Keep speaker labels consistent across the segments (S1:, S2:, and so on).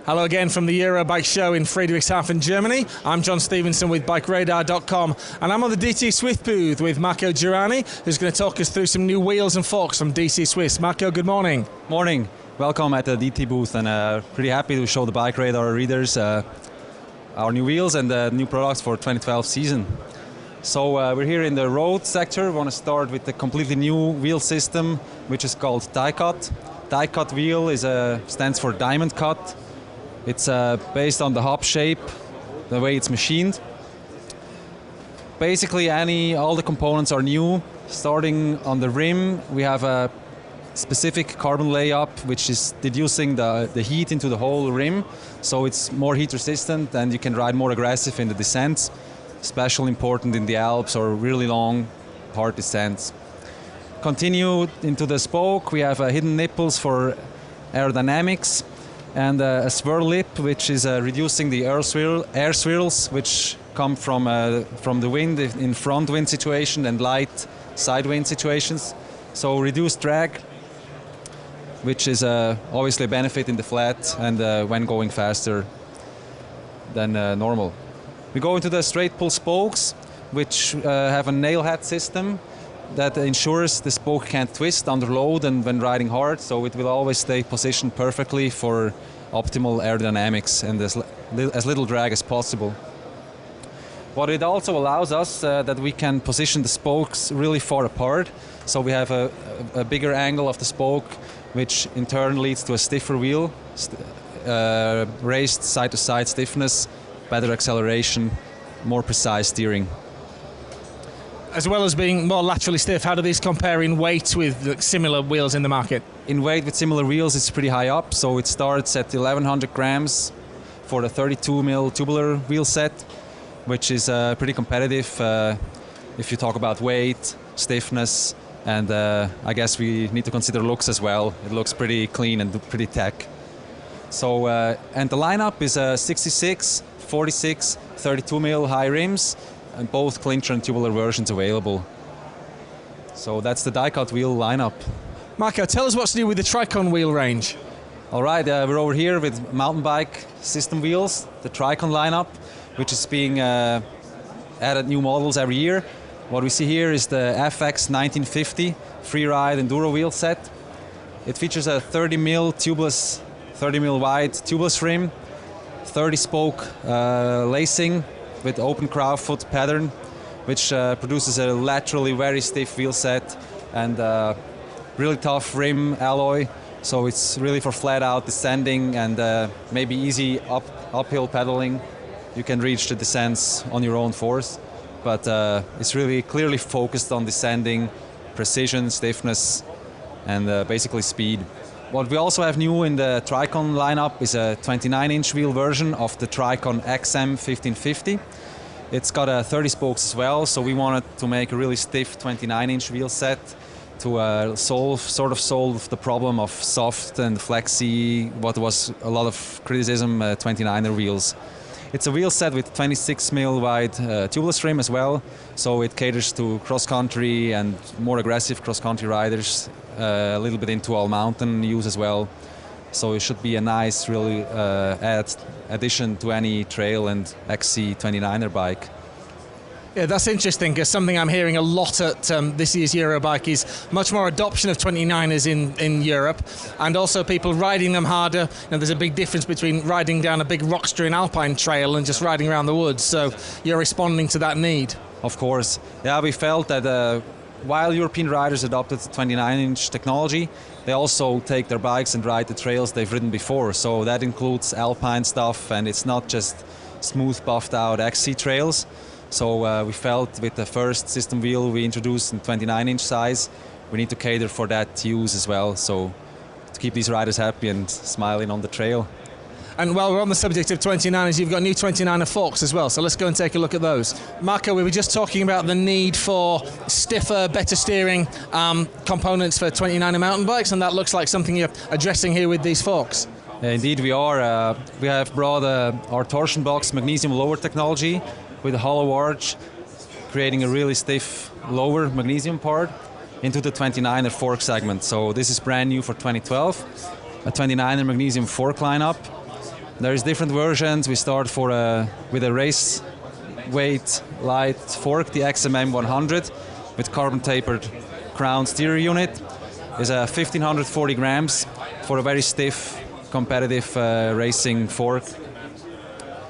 S1: Hello again from the Eurobike show in Friedrichshafen, Germany. I'm John Stevenson with BikeRadar.com, and I'm on the DT Swift booth with Marco Giurani, who's going to talk us through some new wheels and forks from DC Swift. Marco, good morning.
S2: Morning. Welcome at the DT booth, and pretty happy to show the BikeRadar readers our new wheels and new products for 2012 season. So we're here in the road sector. We want to start with the completely new wheel system, which is called die cut. Die cut wheel stands for diamond cut. It's based on the hub shape, the way it's machined. Basically, all the components are new. Starting on the rim, we have a specific carbon layup, which is deducing the heat into the whole rim, so it's more heat resistant and you can ride more aggressive in the descents, especially important in the Alps or really long, hard descents. Continue into the spoke, we have hidden nipples for aerodynamics, and a swirl lip, which is reducing the air swirls, which come from the wind in front wind situation and light side wind situations. So reduced drag, which is obviously a benefit in the flat and when going faster than normal. We go into the straight pull spokes, which have a nail head system that ensures the spoke can't twist under load and when riding hard, so it will always stay positioned perfectly for optimal aerodynamics and as little drag as possible. What it also allows us that we can position the spokes really far apart, so we have a bigger angle of the spoke, which in turn leads to a stiffer wheel, raised side-to-side stiffness, better acceleration, more precise steering.
S1: As well as being more laterally stiff, how do these compare in weight with similar wheels in the market?
S2: In weight with similar wheels, it's pretty high up, so it starts at 1100 grams for the 32mm tubular wheel set, which is pretty competitive if you talk about weight, stiffness, and I guess we need to consider looks as well. It looks pretty clean and pretty tech. So, and the lineup is 66, 46, 32mm high rims, and both clincher and tubular versions available. So that's the die-cut wheel lineup.
S1: Marco, tell us what's new with the Tricon wheel range.
S2: All right, we're over here with mountain bike system wheels, the Tricon lineup, which is being added new models every year. What we see here is the FX 1950 freeride enduro wheel set. It features a 30mm wide tubeless rim, 30 spoke lacing with open crow foot pattern, which produces a laterally very stiff wheel set and really tough rim alloy. So it's really for flat out descending and maybe easy uphill pedaling. You can reach the descents on your own force, but it's really clearly focused on descending, precision, stiffness, and basically speed. What we also have new in the Tricon lineup is a 29-inch wheel version of the Tricon XM 1550. It's got 30 spokes as well, so we wanted to make a really stiff 29-inch wheel set to solve the problem of soft and flexy, what was a lot of criticism, 29er wheels. It's a wheel set with 26mm wide tubeless rim as well, so it caters to cross-country and more aggressive cross-country riders, a little bit into all mountain use as well. So it should be a nice, really addition to any trail and XC 29er bike.
S1: Yeah, that's interesting, because something I'm hearing a lot at this year's Eurobike is much more adoption of 29ers in Europe, and also people riding them harder. There's a big difference between riding down a big Rockstering Alpine trail and just riding around the woods, so you're responding to that need.
S2: Of course. Yeah, we felt that while European riders adopted 29-inch technology, they also take their bikes and ride the trails they've ridden before, so that includes Alpine stuff, and it's not just smooth, buffed out XC trails. So we felt with the first system wheel we introduced in 29-inch size, we need to cater for that use as well, so to keep these riders happy and smiling on the trail.
S1: And while we're on the subject of 29ers, you've got new 29er forks as well, so let's go and take a look at those. Marco, we were just talking about the need for stiffer, better steering components for 29er mountain bikes, and that looks like something you're addressing here with these forks.
S2: Indeed we are. We have brought our torsion box magnesium lower technology with a hollow arch, creating a really stiff lower magnesium part into the 29er fork segment. So this is brand new for 2012, a 29er magnesium fork lineup. There is different versions. We start with a race weight light fork, the XMM 100, with carbon tapered crown steer unit. Is a 1540 grams for a very stiff, competitive racing fork.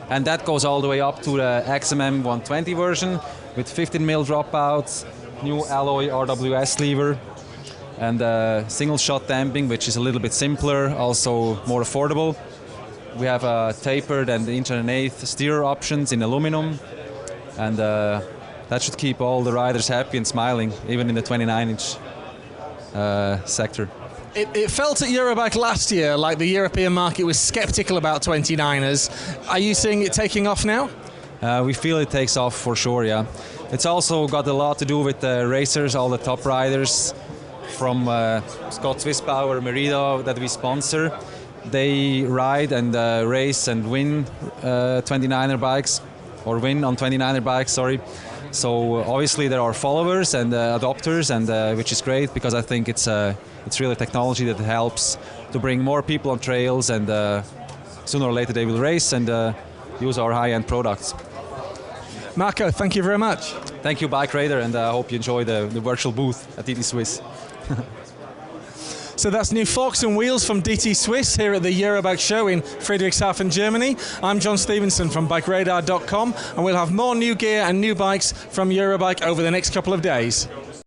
S2: And that goes all the way up to the XMM 120 version with 15 mil dropouts, new alloy RWS lever, and single shot damping, which is a little bit simpler, also more affordable. We have tapered and inch and an eighth steer options in aluminum, and that should keep all the riders happy and smiling, even in the 29-inch sector.
S1: It felt at Eurobike last year like the European market was skeptical about 29ers. Are you seeing it taking off now?
S2: We feel it takes off for sure, yeah. It's also got a lot to do with the racers, all the top riders from Scott Swiss Power, Merida that we sponsor. They ride and race and win 29er bikes, or win on 29er bikes, sorry. So obviously there are followers and adopters, and which is great, because I think it's really technology that helps to bring more people on trails, and sooner or later they will race and use our high-end products.
S1: Marco, thank you very much.
S2: Thank you, Bike Raider, and I hope you enjoy the virtual booth at DT Swiss.
S1: So that's new forks and wheels from DT Swiss here at the Eurobike show in Friedrichshafen, Germany. I'm John Stevenson from BikeRadar.com, and we'll have more new gear and new bikes from Eurobike over the next couple of days.